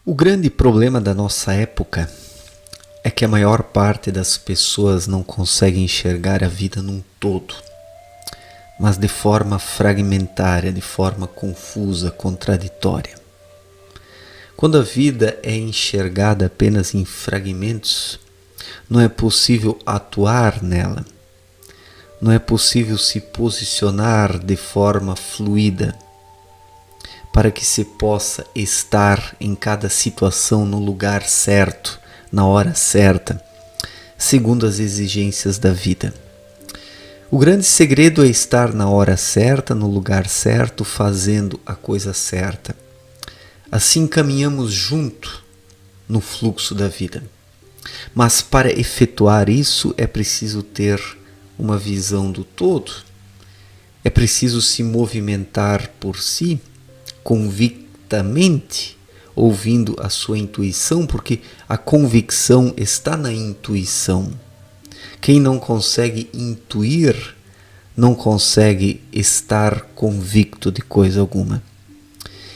O grande problema da nossa época é que a maior parte das pessoas não consegue enxergar a vida num todo, mas de forma fragmentária, de forma confusa, contraditória. Quando a vida é enxergada apenas em fragmentos, não é possível atuar nela, não é possível se posicionar de forma fluida, para que se possa estar em cada situação no lugar certo, na hora certa, segundo as exigências da vida. O grande segredo é estar na hora certa, no lugar certo, fazendo a coisa certa. Assim caminhamos junto no fluxo da vida. Mas para efetuar isso é preciso ter uma visão do todo, é preciso se movimentar por si, convictamente, ouvindo a sua intuição, porque a convicção está na intuição. Quem não consegue intuir, não consegue estar convicto de coisa alguma.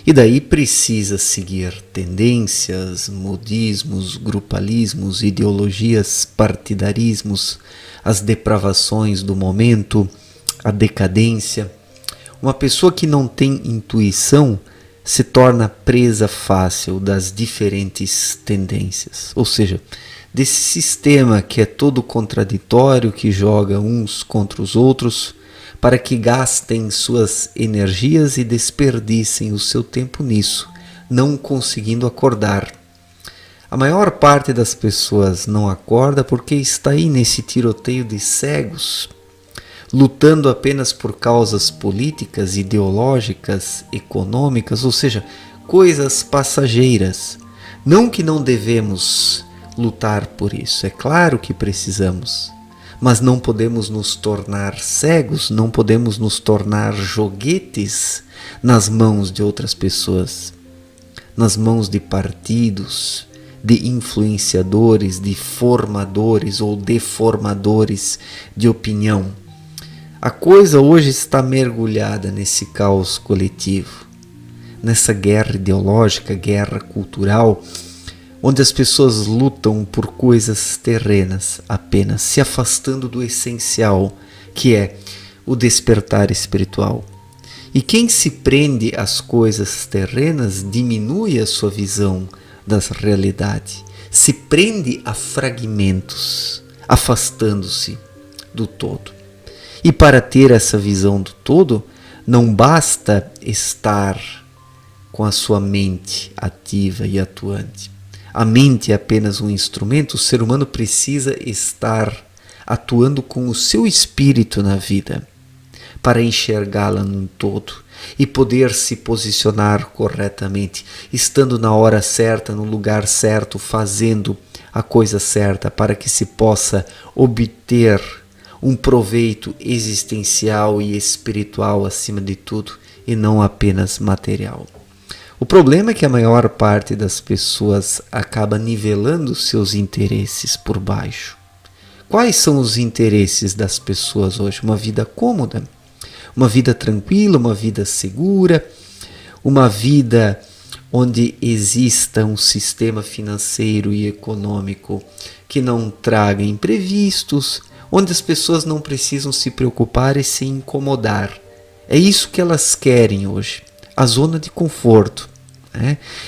E daí precisa seguir tendências, modismos, grupalismos, ideologias, partidarismos, as depravações do momento, a decadência. Uma pessoa que não tem intuição se torna presa fácil das diferentes tendências, ou seja, desse sistema que é todo contraditório, que joga uns contra os outros, para que gastem suas energias e desperdicem o seu tempo nisso, não conseguindo acordar. A maior parte das pessoas não acorda porque está aí nesse tiroteio de cegos, lutando apenas por causas políticas, ideológicas, econômicas, ou seja, coisas passageiras. Não que não devemos lutar por isso, é claro que precisamos, mas não podemos nos tornar cegos, não podemos nos tornar joguetes nas mãos de outras pessoas, nas mãos de partidos, de influenciadores, de formadores ou deformadores de opinião. A coisa hoje está mergulhada nesse caos coletivo, nessa guerra ideológica, guerra cultural, onde as pessoas lutam por coisas terrenas apenas, se afastando do essencial, que é o despertar espiritual. E quem se prende às coisas terrenas diminui a sua visão das realidades, se prende a fragmentos, afastando-se do todo. E para ter essa visão do todo, não basta estar com a sua mente ativa e atuante. A mente é apenas um instrumento, o ser humano precisa estar atuando com o seu espírito na vida, para enxergá-la num todo e poder se posicionar corretamente, estando na hora certa, no lugar certo, fazendo a coisa certa, para que se possa obter um proveito existencial e espiritual acima de tudo, e não apenas material. O problema é que a maior parte das pessoas acaba nivelando seus interesses por baixo. Quais são os interesses das pessoas hoje? Uma vida cômoda, uma vida tranquila, uma vida segura, uma vida onde exista um sistema financeiro e econômico que não traga imprevistos, onde as pessoas não precisam se preocupar e se incomodar. É isso que elas querem hoje, a zona de conforto.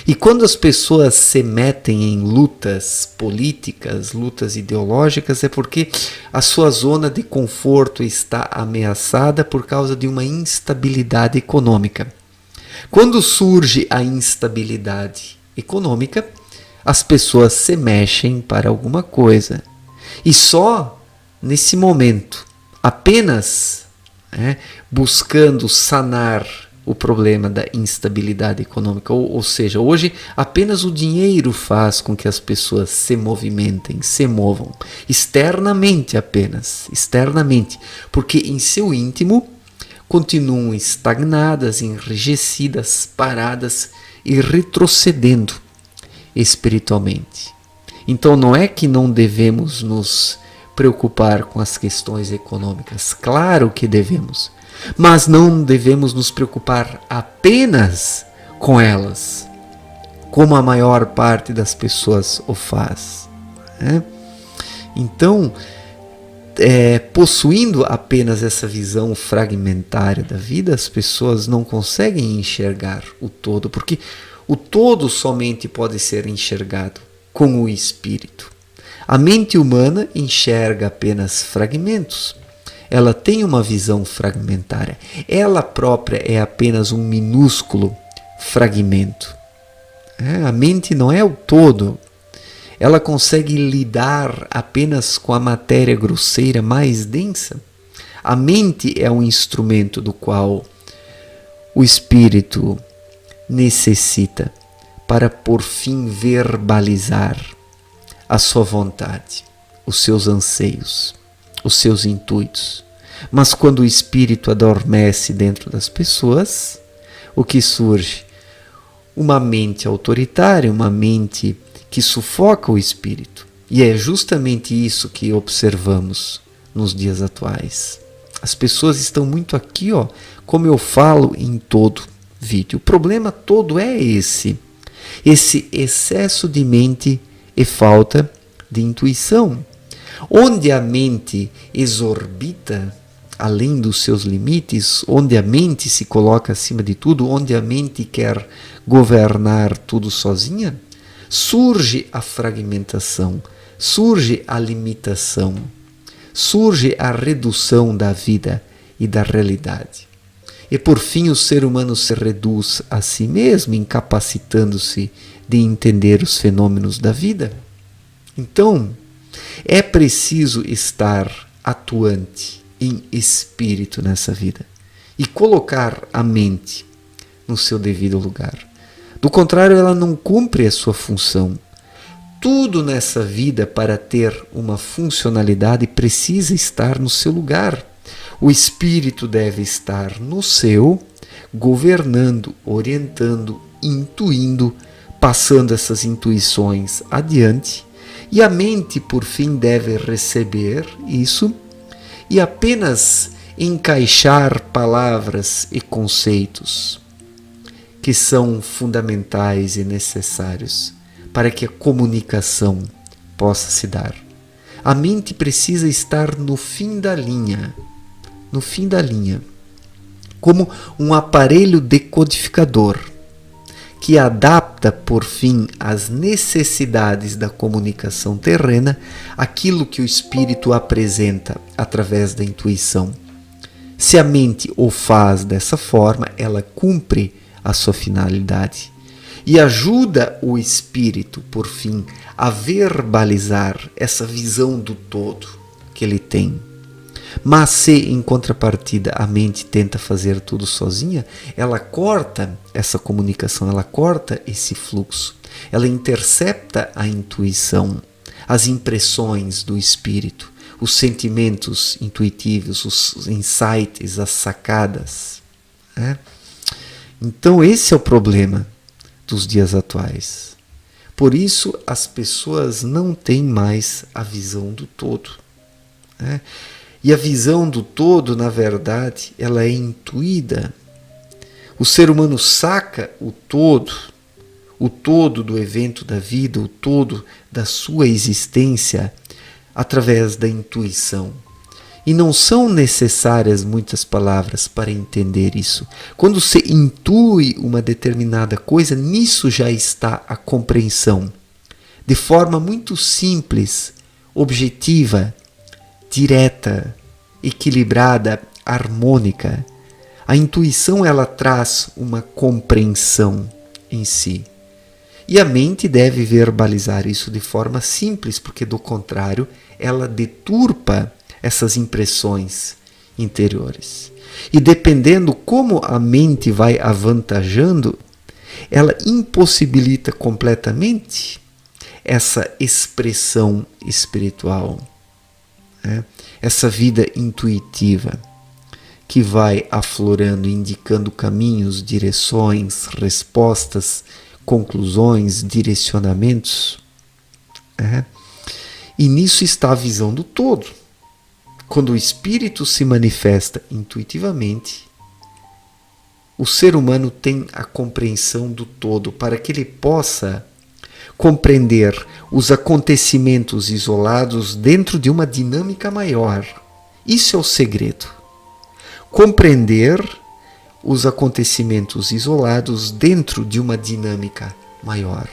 E quando as pessoas se metem em lutas políticas, lutas ideológicas, é porque a sua zona de conforto está ameaçada por causa de uma instabilidade econômica. Quando surge a instabilidade econômica, as pessoas se mexem para alguma coisa. E só nesse momento, apenas buscando sanar o problema da instabilidade econômica, ou seja, hoje apenas o dinheiro faz com que as pessoas se movimentem, se movam, externamente apenas, externamente, porque em seu íntimo continuam estagnadas, enrijecidas, paradas e retrocedendo espiritualmente. Então não é que não devemos nos preocupar com as questões econômicas, claro que devemos, mas não devemos nos preocupar apenas com elas, como a maior parte das pessoas o faz. Né? Então, possuindo apenas essa visão fragmentária da vida, as pessoas não conseguem enxergar o todo, porque o todo somente pode ser enxergado com o espírito. A mente humana enxerga apenas fragmentos. Ela tem uma visão fragmentária. Ela própria é apenas um minúsculo fragmento. A mente não é o todo. Ela consegue lidar apenas com a matéria grosseira mais densa. A mente é um instrumento do qual o espírito necessita para por fim verbalizar a sua vontade, os seus anseios, os seus intuitos. Mas quando o espírito adormece dentro das pessoas, o que surge? Uma mente autoritária, uma mente que sufoca o espírito. E é justamente isso que observamos nos dias atuais. As pessoas estão muito aqui, como eu falo em todo vídeo. O problema todo é esse excesso de mente e falta de intuição. Onde a mente exorbita além dos seus limites, onde a mente se coloca acima de tudo, onde a mente quer governar tudo sozinha, surge a fragmentação, surge a limitação, surge a redução da vida e da realidade. E por fim o ser humano se reduz a si mesmo, incapacitando-se de entender os fenômenos da vida. Então, é preciso estar atuante em espírito nessa vida e colocar a mente no seu devido lugar. Do contrário, ela não cumpre a sua função. Tudo nessa vida, para ter uma funcionalidade, precisa estar no seu lugar. O espírito deve estar no seu, governando, orientando, intuindo, passando essas intuições adiante, e a mente, por fim, deve receber isso e apenas encaixar palavras e conceitos que são fundamentais e necessários para que a comunicação possa se dar. A mente precisa estar no fim da linha, como um aparelho decodificador que adapta, por fim, às necessidades da comunicação terrena aquilo que o espírito apresenta através da intuição. Se a mente o faz dessa forma, ela cumpre a sua finalidade e ajuda o espírito, por fim, a verbalizar essa visão do todo que ele tem. Mas se, em contrapartida, a mente tenta fazer tudo sozinha, ela corta essa comunicação, ela corta esse fluxo, ela intercepta a intuição, as impressões do espírito, os sentimentos intuitivos, os insights, as sacadas. Então esse é o problema dos dias atuais. Por isso as pessoas não têm mais a visão do todo. E a visão do todo, na verdade, ela é intuída. O ser humano saca o todo do evento da vida, o todo da sua existência, através da intuição. E não são necessárias muitas palavras para entender isso. Quando se intui uma determinada coisa, nisso já está a compreensão. De forma muito simples, objetiva, direta, equilibrada, harmônica. A intuição, ela traz uma compreensão em si. E a mente deve verbalizar isso de forma simples, porque do contrário, ela deturpa essas impressões interiores. E dependendo como a mente vai avantajando, ela impossibilita completamente essa expressão espiritual. Essa vida intuitiva que vai aflorando, indicando caminhos, direções, respostas, conclusões, direcionamentos. E nisso está a visão do todo. Quando o espírito se manifesta intuitivamente, o ser humano tem a compreensão do todo, para que ele possa compreender os acontecimentos isolados dentro de uma dinâmica maior. Isso é o segredo. Compreender os acontecimentos isolados dentro de uma dinâmica maior,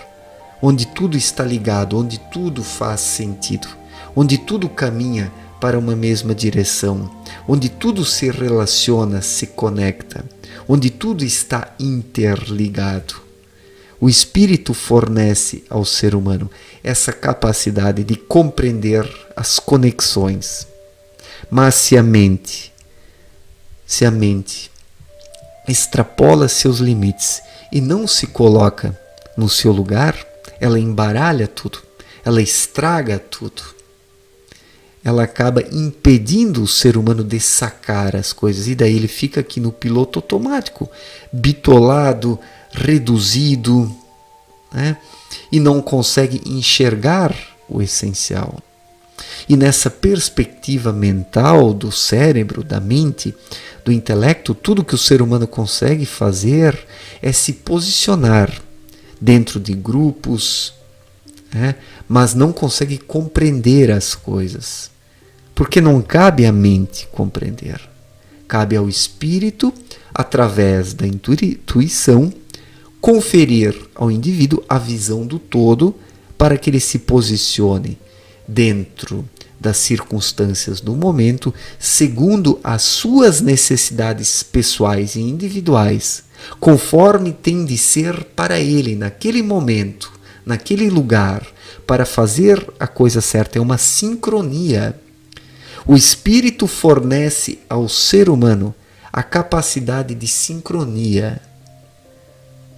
onde tudo está ligado, onde tudo faz sentido, onde tudo caminha para uma mesma direção, onde tudo se relaciona, se conecta, onde tudo está interligado. O Espírito fornece ao ser humano essa capacidade de compreender as conexões. Mas se a mente extrapola seus limites e não se coloca no seu lugar, ela embaralha tudo, ela estraga tudo. Ela acaba impedindo o ser humano de sacar as coisas. E daí ele fica aqui no piloto automático, bitolado, reduzido, né? E não consegue enxergar o essencial. E nessa perspectiva mental do cérebro, da mente, do intelecto, tudo que o ser humano consegue fazer é se posicionar dentro de grupos, né? Mas não consegue compreender as coisas. Porque não cabe à mente compreender. Cabe ao espírito, através da intuição, conferir ao indivíduo a visão do todo para que ele se posicione dentro das circunstâncias do momento, segundo as suas necessidades pessoais e individuais, conforme tem de ser para ele naquele momento, naquele lugar, para fazer a coisa certa. É uma sincronia. O Espírito fornece ao ser humano a capacidade de sincronia,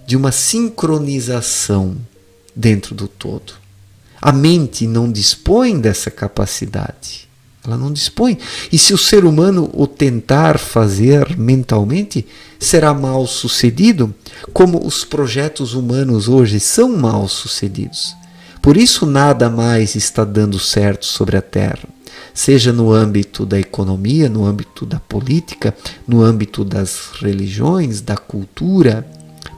de uma sincronização dentro do todo. A mente não dispõe dessa capacidade. Ela não dispõe. E se o ser humano o tentar fazer mentalmente, será mal sucedido, como os projetos humanos hoje são mal sucedidos. Por isso nada mais está dando certo sobre a Terra. Seja no âmbito da economia, no âmbito da política, no âmbito das religiões, da cultura,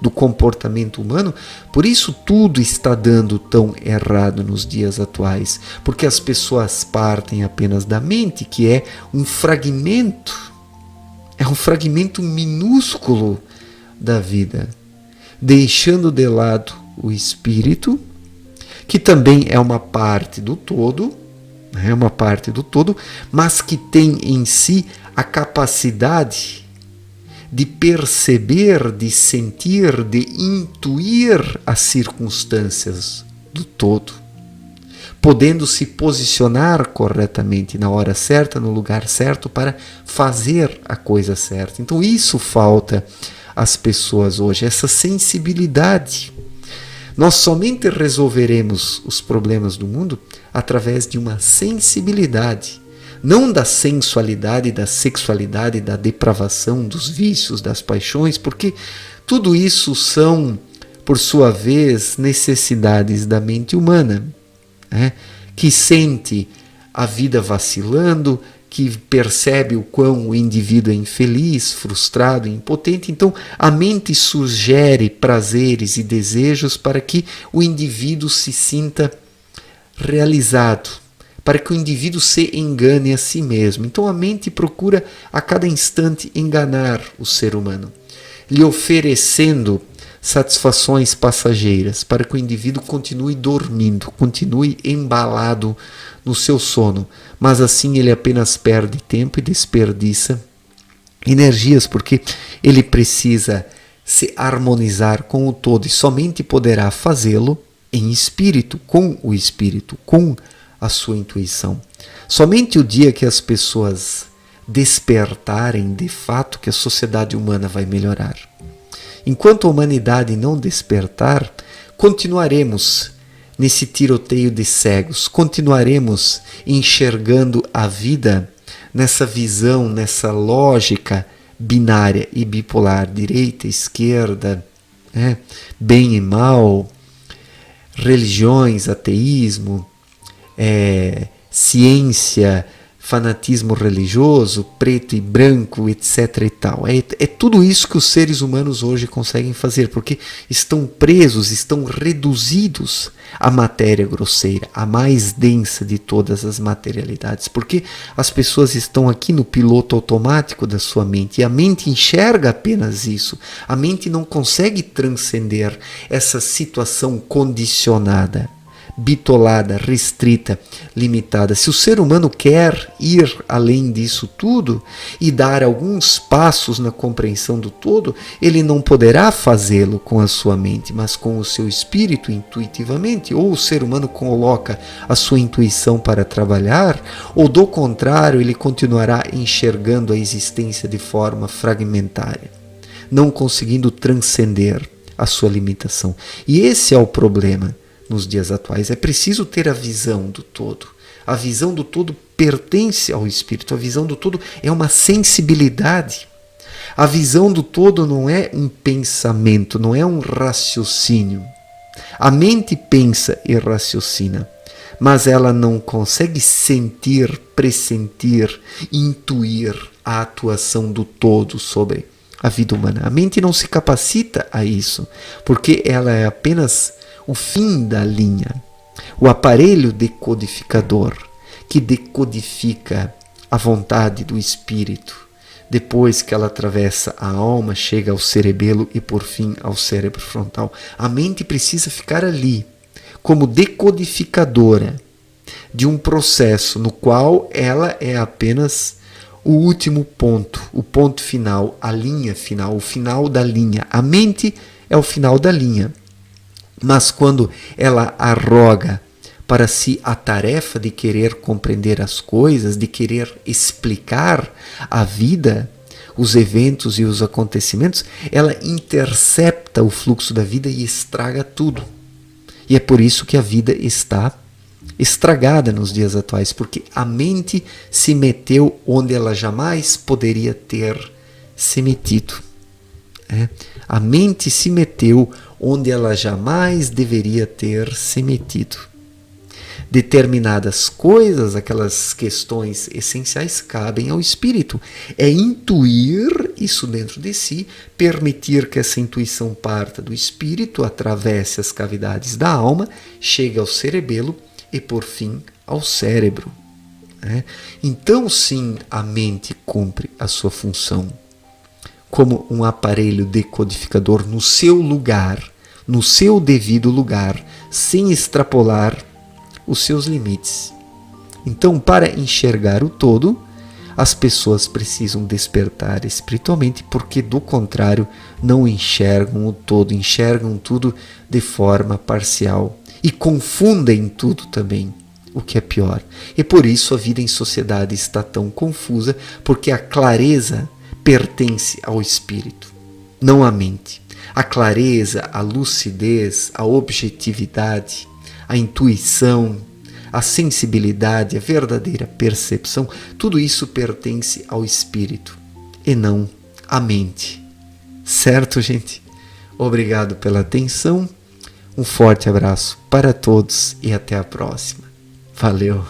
do comportamento humano. Por isso tudo está dando tão errado nos dias atuais, porque as pessoas partem apenas da mente, que é um fragmento minúsculo da vida, deixando de lado o espírito, que também é uma parte do todo, mas que tem em si a capacidade de perceber, de sentir, de intuir as circunstâncias do todo, podendo se posicionar corretamente na hora certa, no lugar certo, para fazer a coisa certa. Então isso falta às pessoas hoje, essa sensibilidade. Nós somente resolveremos os problemas do mundo através de uma sensibilidade, não da sensualidade, da sexualidade, da depravação, dos vícios, das paixões, porque tudo isso são, por sua vez, necessidades da mente humana, né? Que sente a vida vacilando, que percebe o quão o indivíduo é infeliz, frustrado, impotente. Então, a mente sugere prazeres e desejos para que o indivíduo se sinta realizado, para que o indivíduo se engane a si mesmo. Então, a mente procura a cada instante enganar o ser humano, lhe oferecendo satisfações passageiras, para que o indivíduo continue dormindo, continue embalado no seu sono. Mas assim ele apenas perde tempo e desperdiça energias, porque ele precisa se harmonizar com o todo e somente poderá fazê-lo em espírito, com o espírito, com a sua intuição. Somente o dia que as pessoas despertarem de fato que a sociedade humana vai melhorar. Enquanto a humanidade não despertar, continuaremos nesse tiroteio de cegos, continuaremos enxergando a vida nessa visão, nessa lógica binária e bipolar, direita, esquerda, bem e mal, religiões, ateísmo, ciência, fanatismo religioso, preto e branco, etc. e tal. É tudo isso que os seres humanos hoje conseguem fazer, porque estão presos, estão reduzidos à matéria grosseira, a mais densa de todas as materialidades, porque as pessoas estão aqui no piloto automático da sua mente, e a mente enxerga apenas isso. A mente não consegue transcender essa situação condicionada, bitolada, restrita, limitada. Se o ser humano quer ir além disso tudo e dar alguns passos na compreensão do todo, ele não poderá fazê-lo com a sua mente, mas com o seu espírito, intuitivamente. Ou o ser humano coloca a sua intuição para trabalhar, ou do contrário, ele continuará enxergando a existência de forma fragmentária, não conseguindo transcender a sua limitação. E esse é o problema nos dias atuais. É preciso ter a visão do todo. A visão do todo pertence ao espírito. A visão do todo é uma sensibilidade. A visão do todo não é um pensamento, não é um raciocínio. A mente pensa e raciocina, mas ela não consegue sentir, pressentir, intuir a atuação do todo sobre a vida humana. A mente não se capacita a isso, porque ela é apenas o fim da linha, o aparelho decodificador que decodifica a vontade do espírito. Depois que ela atravessa a alma, chega ao cerebelo e por fim ao cérebro frontal. A mente precisa ficar ali como decodificadora de um processo no qual ela é apenas o último ponto, o ponto final, a linha final, o final da linha. A mente é o final da linha. Mas quando ela arroga para si a tarefa de querer compreender as coisas, de querer explicar a vida, os eventos e os acontecimentos, ela intercepta o fluxo da vida e estraga tudo. E é por isso que a vida está estragada nos dias atuais, porque a mente se meteu onde ela jamais poderia ter se metido. A mente se meteu onde ela jamais deveria ter se metido. Determinadas coisas, aquelas questões essenciais, cabem ao espírito. É intuir isso dentro de si, permitir que essa intuição parta do espírito, atravesse as cavidades da alma, chegue ao cerebelo e, por fim, ao cérebro. Então, sim, a mente cumpre a sua função como um aparelho decodificador no seu lugar, no seu devido lugar, sem extrapolar os seus limites. Então, para enxergar o todo, as pessoas precisam despertar espiritualmente, porque do contrário não enxergam o todo, enxergam tudo de forma parcial e confundem tudo também, o que é pior. E por isso a vida em sociedade está tão confusa, porque a clareza pertence ao espírito, não à mente. A clareza, a lucidez, a objetividade, a intuição, a sensibilidade, a verdadeira percepção, tudo isso pertence ao espírito e não à mente. Certo, gente? Obrigado pela atenção, um forte abraço para todos e até a próxima. Valeu!